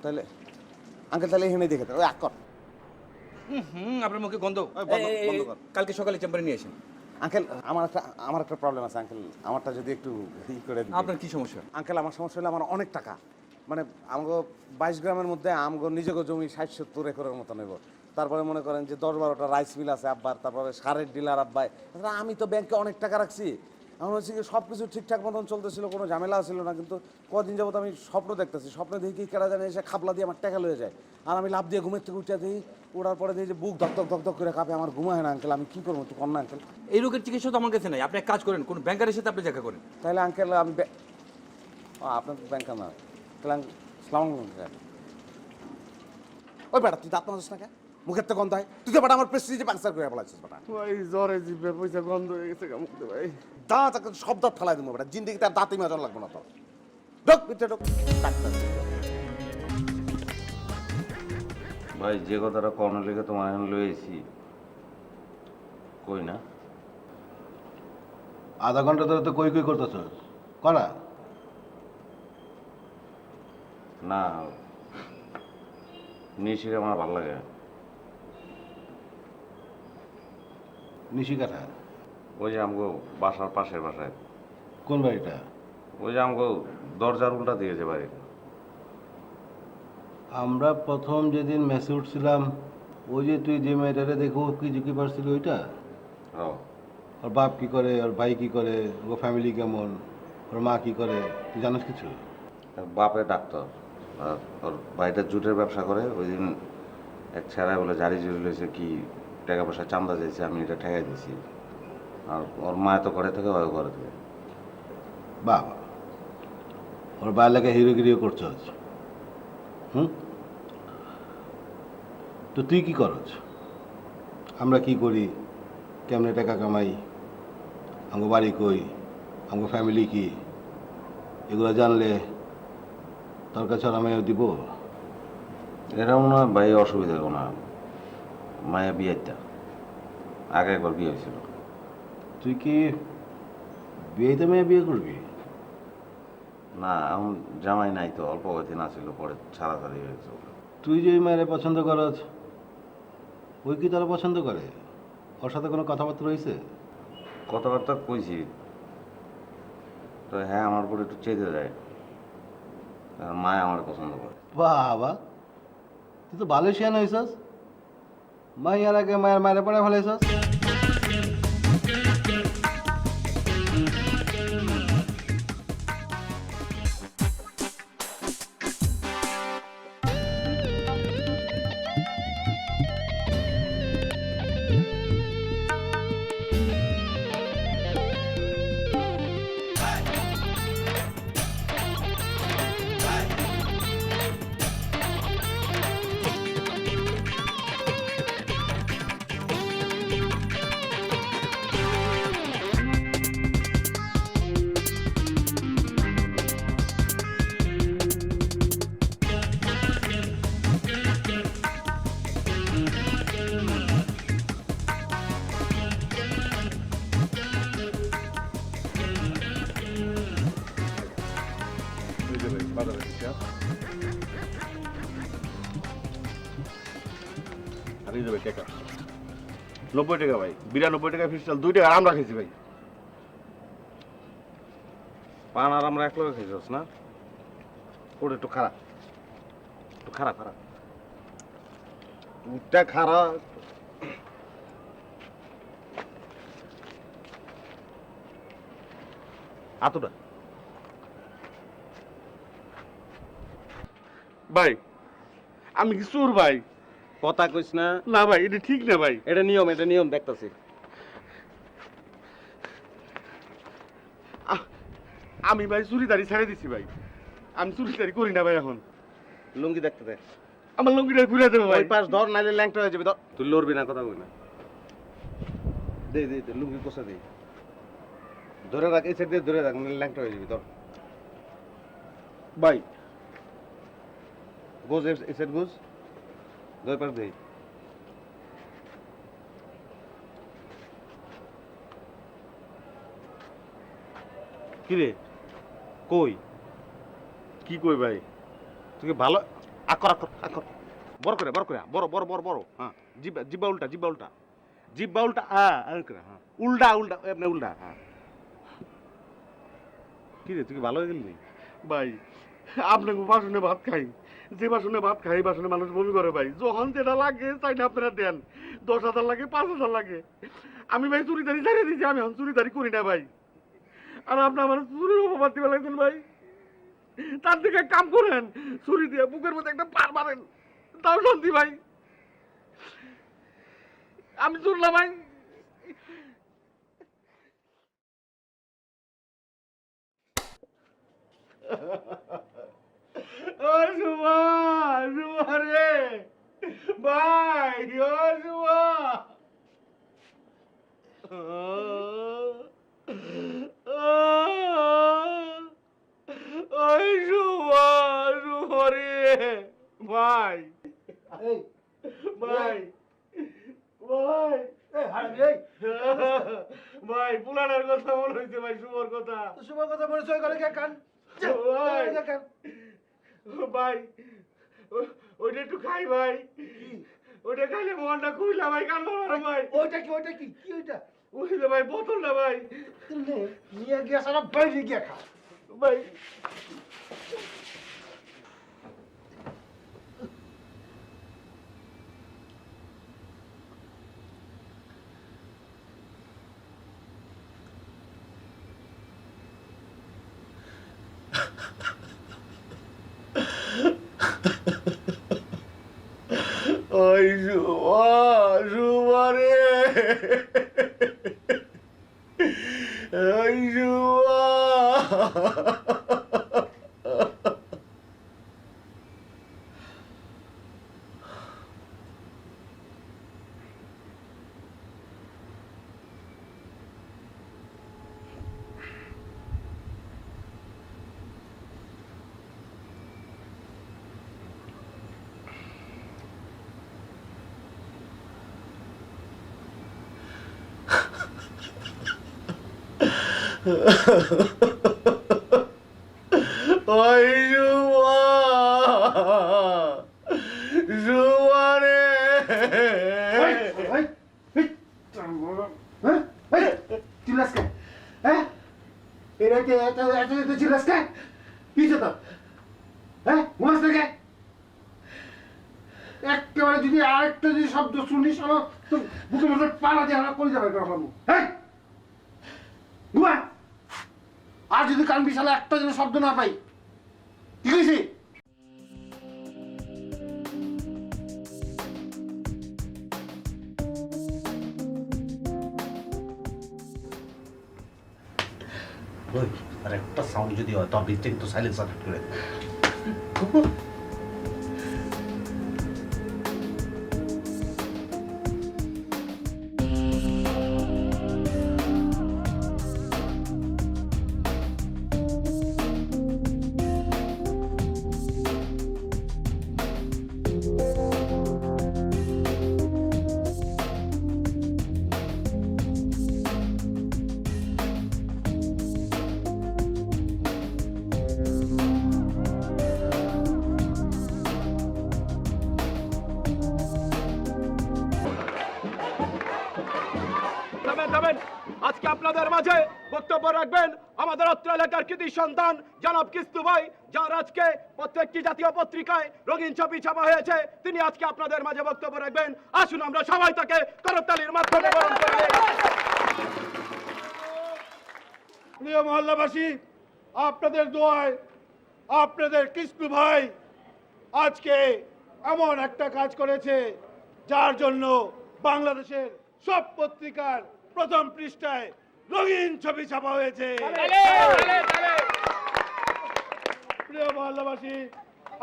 তাহলে আঙ্কেল তাহলে এখানে দেখে ওই আকর আপনার মুখে গন্ধ। বন্ধ কর। কালকে সকালে চেম্বারে নিয়ে আসেন। আঙ্কেল আমার একটা প্রবলেম আছে আঙ্কেল, আমারটা যদি একটু করে দিন। আপনার কি সমস্যা? আঙ্কেল আমার সমস্যা হলো আমার অনেক টাকা, মানে আমাকে 22 গ্রামের মধ্যে আমগো নিজেকে জমি 60-70 একরের মতো নেব। তারপরে মনে করেন যে 10-12টা রাইস মিল আছে আব্বার, তারপরে সারের ডিলার আব্বাই। আমি তো ব্যাংকে অনেক টাকা রাখছি। আমার হচ্ছে কি সব কিছু ঠিকঠাক মতন চলতেছিল, কোনো ঝামেলা ছিল না। কিন্তু কদিন যাবত আমি স্বপ্ন দেখতেছি, স্বপ্নে দেখি কি কেডা জানে এসে খাপলা দিয়ে আমার টাকা লয়ে যায়। আর আমি লাভ দিয়ে ঘুমের থেকে উঠে দিই, ওঠার পরে দিই যে বুক ধক ধক করে কাঁপে, আমার ঘুমায় না আঙ্কেল। আমি কী করবো একটু কন্যা আঙ্কেল? এই রোগের চিকিৎসা তো আমার কাছে নাই। আপনি এক কাজ করেন, কোন ব্যাংকারের সাথে আপনি দেখা করেন। তাহলে আঙ্কেল আমি আপনার ব্যাংকার না, তাহলে সালাম ওই বেটা তুই দাঁত মাজিস না কে? মুখের তো গন্ধ হয়। তুই তো বেটা আমার প্রেস্টিজে পাংচার করে ফেলাচ্ছিস বেটা। ভাই জ্বরে জিভে পয়সা গন্ধ হয়ে গেছে মুখ দিয়ে ভাই। দাঁত সব দাঁত ফেলাই দেবো বেটা, জিন্দিগি তার দাঁতই মাজন লাগবে না তো। ঢোক ভিতরে ঢোক। ডাক্তার ভাই যে কথাটা কর্ণ লেগে তোমার এখন লয়েছি কই না। আধা ঘন্টা ধরে তো কই কই করতেছ, করা না নিশিকে আমার ভালো লাগে। নিশিকাঠা ওই যে আমগো বাসার পাশের বাসায়, কোন বাড়িটা? ওই যে আমগো দরজার উল্টা দিয়েছে বাড়ি। আমরা প্রথম যেদিন মেসে উঠছিলাম, ওই যে তুই যে মেয়েটারে দেখো কি ঝুঁকি পারছিলি ওইটা? ও ওর বাপ কি করে, ওর ভাই কি করে, ওর ফ্যামিলি কেমন, ওর মা কি করে, তুই জানিস কিছু? বাপে ডাক্তার আর ওর ভাইটা জুটের ব্যবসা করে। ওই দিন এক ছেড়ায় বলে জারি জুড়ি লইছে কি টাকা পয়সা চান্দা চাইছে, আমি এটা ঠেকাই দিছি। আর ওর মা তো ঘরে থেকে হয় ঘরে থেকে। বাবা, ওর বাইরে লেগে হিরোগিরিও করছস। হুম, তো তুই কি করছ? আমরা কি করি, কেমনে টাকা কামাই, আমার বাড়ি কই, আমার ফ্যামিলি কি, এগুলো জানলে তোর কাছে আর আমিও দিব। এটা মনে হয় ভাই অসুবিধা কোনো না। মায়া বিয়েটা আগে একবার বিয়ে হয়েছিল। তুই কি বিয়েতে মেয়ে বিয়ে করবি? না এখন জামাই নাই তো, অল্প কয়েকদিন আছিল, পরে ছাড়াছাড়ি হয়েছে। তুই যে মেয়েরে পছন্দ করছ, ওই কি তোরা পছন্দ করে? ওর সাথে কোনো কথাবার্তা রয়েছে? কথাবার্তা কইছি তো, হ্যাঁ আমার উপর একটু চেতে যায়। আর মায় আমার পছন্দ করে। বাবা, তুই তো ভালো শিয়ান হয়েছস। মাইয়ার আগে মায়ের মায়ের পড়ে ফেলাইছস। হারিয়ে যাবে টাকা 90 টাকা ভাই, 92 টাকা ফিস চাল, 2 টাকা আমরা খেয়েছি ভাই। পান আর আমরা এক লোক খেয়েছিস না? ওটা একটু খারাপ, একটু খারাপ খারাপ, দুধটা খারাপ। আতটা ভাই আমি কি চোর ভাই? কথা কইস না। না ভাই, এটা ঠিক না ভাই। এটা নিয়ম দেখতাছি। আমি ভাই চুরিদারি ছেড়ে দিছি ভাই, আমি চুরিদারি করি না ভাই। এখন লুঙ্গি দেখতে দে। আমার লুঙ্গিটা খুলে দেবে ভাই। ওই পাশ ধর, নাইলে ল্যাংটা হয়ে যাবে। ধর, তুই লড়বি না, কথা বলি না। দে দে দে, লুঙ্গি কোষা দে, ধরে রাখ, এই সাইড দিয়ে ধরে রাখ, নাইলে ল্যাংটা হয়ে যাবি। ধর ভাই গোজ, এই সাইড গোজ, দুই পাশ দে। কি রে, কই কি কই ভাই? তুই কি ভালো আকর আকর আকর বড় করে বড় করে বড় বড় বড় বড় হ্যাঁ জিব্বা জিব্বা উল্টা জিব্বা উল্টা জিব্বা উল্টা হ্যাঁ হ্যাঁ উল্টা উল্টা এমনি উল্টা হ্যাঁ কি রে তুই কি ভালো হয়ে গেলি ভাই আপনাকে বাসনে ভাত খাই যে বাসনে ভাত খাই বাসনে মানুষ বমি করে ভাই যখন যেটা লাগে তাই না আপনারা দেন 10,000 লাগে 5,000 লাগে আমি ভাই চুরিদারি ছাড়িয়ে দিয়েছি আমি এখন চুরিদারি করি না ভাই আর আপনি আমার চুরির অপবাদ দিবে লাগছেন ভাই তার দিকে এক কাম করেন ছুরি দিয়ে বুকের মধ্যে একটা পার মারেন তাও শান্তি ভাই আমি চুরলাম ভাই ও শুভা শুভা রে ভাই ও শুভা ওই শুভা শুভা রে ভাই ভাই ভাই ভাই পুলানের কথা মনে হয়েছে ভাই শুভর কথা শুভর কথা মনে সই করে কান ভাই ভাই ওইটা একটু খাই ভাই ওইটা খাইলে মনটা খুইলা ভাই কান্না মারো ভাই ওইটা কি কি ওইটা ওইটা ভাই বোতলটা ভাই নিয়ে গিয়া সারা বাইরে গিয়া খা ভাই ওই শুভা শুভা রে ওই শুভা ওই শুভা শুভা রে চিল্লাসকে হ্যাঁ এটা কি এত চিল্লাসকে কি তো হ্যাঁ ঘুমাস থেকে একেবারে যদি আরেকটা যদি শব্দ শুনিস আমার তো বুকের মধ্যে পালা দিয়ে আমরা করে যাবে বাবু হ্যাঁ ঘুমা আর যদি কান বিশালে একটা যদি শব্দ না পাই কি কইছি ওই আর একটা সাউন্ড যদি হয় তো ভিতরে কিন্তু সাইলেন্সার করে আজকে আপনাদের মাঝে বক্তব্য রাখবেন আমাদের অত্র এলাকার কৃতি সন্তান জনাব কিস্তু ভাই, যার আজকে প্রত্যেকটি জাতীয় পত্রিকায় রঙিন ছবি ছাপা হয়েছে। তিনি আজকে আপনাদের মাঝে বক্তব্য রাখবেন। আসুন আমরা সবাই তাকে করতালির মাধ্যমে বরণ করে নিই। প্রিয় মহল্লাবাসী, আপনাদের দোয়ায় আপনাদের কিস্তু ভাই আজকে এমন একটা কাজ করেছে যার জন্য বাংলাদেশের সব পত্রিকার প্রথম পৃষ্ঠায় রঙিন ছবি ছাপা হয়েছে। প্রিয় মহল্লাবাসী,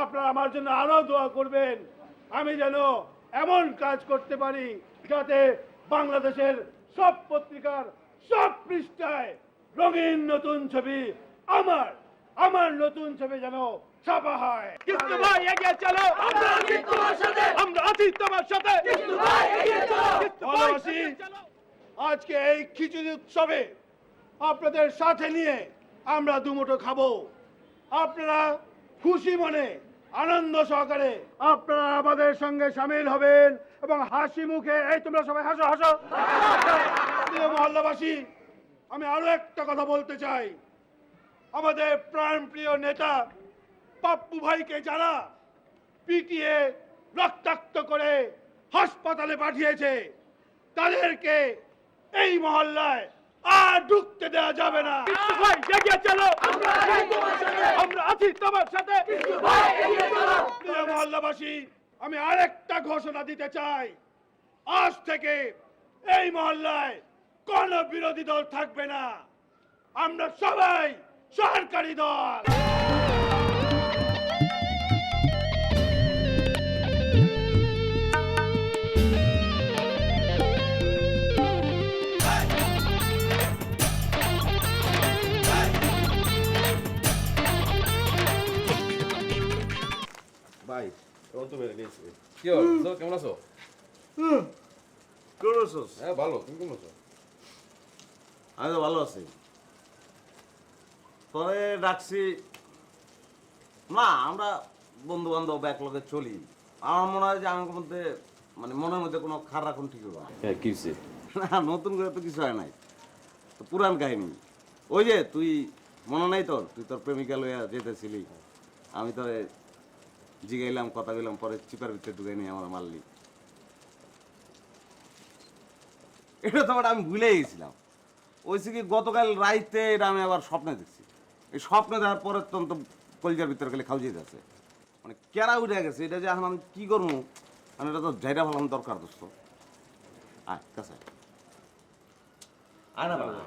আপনারা আমার জন্য আরো দোয়া করবেন, আমি যেন এমন কাজ করতে পারি যাতে বাংলাদেশের সব পত্রিকার সব পৃষ্ঠায় রঙিন নতুন ছবি, আমার নতুন ছবি যেন ছাপা হয়। কিস্তু ভাই এগিয়ে চলো, আমরা আছি তোমার সাথে, আমরা আছি তোমার সাথে। কিস্তু ভাই এগিয়ে চলো, কিস্তু ভাই এগিয়ে চলো। আজকে এই খিচুড়ি উৎসবে আপনাদের সাথে নিয়ে আমরা দুমুঠো খাবো। আপনারা খুশি মনে আনন্দ সহকারে আপনারা আমাদের সঙ্গে সামিল হবেন এবং হাসি মুখে, এই তোমরা সবাই হাসো হাসো। প্রিয় মহল্লাবাসী, আমি আরো একটা কথা বলতে চাই। আমাদের প্রাণপ্রিয় নেতা পাপ্পু ভাইকে যারা পিটিয়ে রক্তাক্ত করে হাসপাতালে পাঠিয়েছে, তাদেরকে এই মহল্লায় আর ঢুকতে দেওয়া যাবে না। ভাই এগিয়ে চলো, আমরা আছি তোমার সাথে। প্রিয় মহল্লাবাসী, আমি আরেকটা ঘোষণা দিতে চাই। আজ থেকে এই মহল্লায় কোন বিরোধী দল থাকবে না, আমরা সবাই সরকারি দল। ভাই তখন তো মেরে নিয়েছি। কি হল তো, কেমন আছো? কেমন আছোস? হ্যাঁ ভালো, তুমি কেমন আছো? আমি তো ভালো আছি। পরে ডাকছি না, আমরা বন্ধু বান্ধব একলগে চলি। আমার মনে হয় যে আমার মধ্যে মানে মনের মধ্যে কোনো খারাপ রাখুন ঠিক হবে না। হ্যাঁ কি হয়েছে? না, নতুন করে তো কিছু হয় নাই, তো পুরান কাহিনী। ওই যে তুই মনে নাই তোর, তুই তোর প্রেমিকা লইয়া যেতেছিলি, আমি তোরে জিগাইলাম, কথা কইলাম, পরে চিপার ভিতরে ঢুকে নিয়ে আমার মারলি। এটা তো আমি ভুলে গেছিলাম। ওইসে কি গতকাল রাইতে এটা আমি আবার স্বপ্নে দেখছি। এই স্বপ্নে দেখার পরে তো কলিজার ভিতরে গেলে খাওয়া যেতেছে, মানে কেরা উঠে গেছে। এটা যে এখন আমি কি করবো, মানে এটা তো জায়গা ফেলানো দরকার দোস্ত। আয় কাছে আয় না বাবা।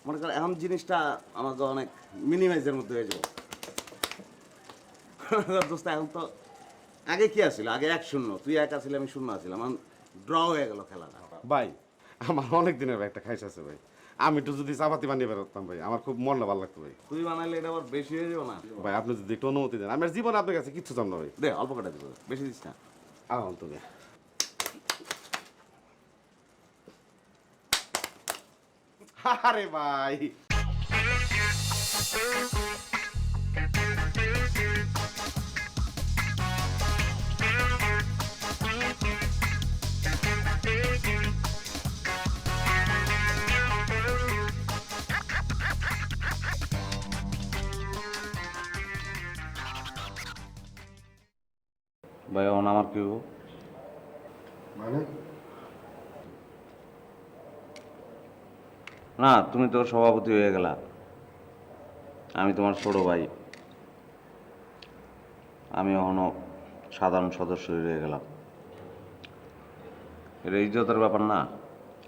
মনে কর এখন জিনিসটা আমাকে অনেক মিনিমাইজের মধ্যে হয়ে যাবে দোস্ত। এখন তো আগে কি আছিল, আগে 1-0, তুই 1 আছিলি, আমি 0 আছিলাম, এখন ড্র হয়ে গেল খেলাটা। ভাই আমার অনেক দিনের ভাই একটা খাইস আছে ভাই, আমি একটু যদি চাপাতি বানিয়ে বেরোতাম ভাই, আমার খুব মনটা ভালো লাগতো ভাই। তুই বানাইলে এটা আবার বেশি হয়ে যাবে না? ভাই আপনি যদি একটু অনুমতি দেন, আমি আর জীবনে আপনার কাছে কিচ্ছু চাম না ভাই। দে অল্প কাটা দিব, বেশি দিস না। আহ তুমি আরে ভাই ভাই এখন আমার কি হবো? মানে না, তুমি তো সভাপতি হয়ে গেলা, আমি তোমার ছোট ভাই, আমি এখনো সাধারণ সদস্য হয়ে গেলাম। এটা ইজ্জতের ব্যাপার না?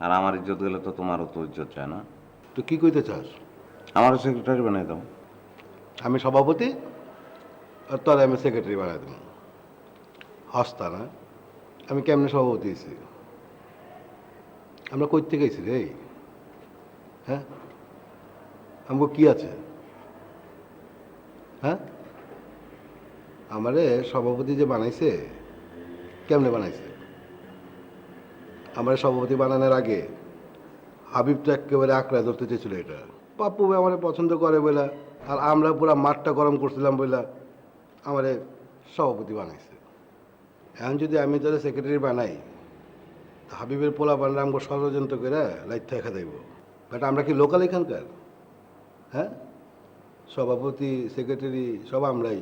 আর আমার ইজ্জত গেলে তো তোমারও তো ইজ্জত চায় না? তুই কি কইতে চাস? আমার সেক্রেটারি বানাই দাও। আমি সভাপতি আর তোর আমি সেক্রেটারি বানাই দেবো। হস্তা না, আমি কেমনে সভাপতি হয়েছি? আমরা কই থেকে গেছি রে? হ্যাঁ, আমাকে কি আছে? হ্যাঁ, আমারে সভাপতি যে বানাইছে, কেমনে বানাইছে? আমার সভাপতি বানানোর আগে হাবিব তো একেবারে আঁকড়া ধরতে চেয়েছিল এটা। পাপ্পু ভাই আমার পছন্দ করে বলে, আর আমরা পুরা মাঠটা গরম করছিলাম বলে আমারে সভাপতি বানাইছে। এখন যদি আমি তাহলে সেক্রেটারি বানাই, তা হাবিবের পোলা বানরা আমাকে ষড়যন্ত্র করে লাইট দেখা দেব। বাট আমরা কি লোকাল এখানকার? হ্যাঁ, সভাপতি সেক্রেটারি সব আমরাই।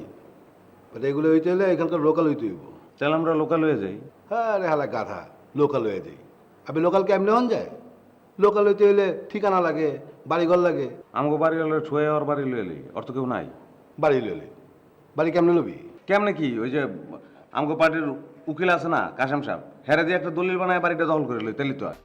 বাট এগুলো হইতে হলে এখানকার লোকাল হইতে হইব। তাহলে আমরা লোকাল হয়ে যাই। হ্যাঁ রে হালা গাধা, লোকাল হয়ে যাই। আপনি লোকাল কেমনে হন যায়? লোকাল হইতে হইলে ঠিকানা লাগে, বাড়িঘর লাগে। আমাকে বাড়ি হলে ছুঁয়ে ওর বাড়ি লয়ে এলি, ওর তো কেউ নাই। বাড়ি লইলে বাড়ি কেমনে লবি? কেমনে কি, ওই যে আমাকে পার্টির উকিল আছে না কাশেম সাহেব, হেরে দিয়ে একটা দলিল বানায় বাড়িটা দখল করে লই, তাহলে তো আর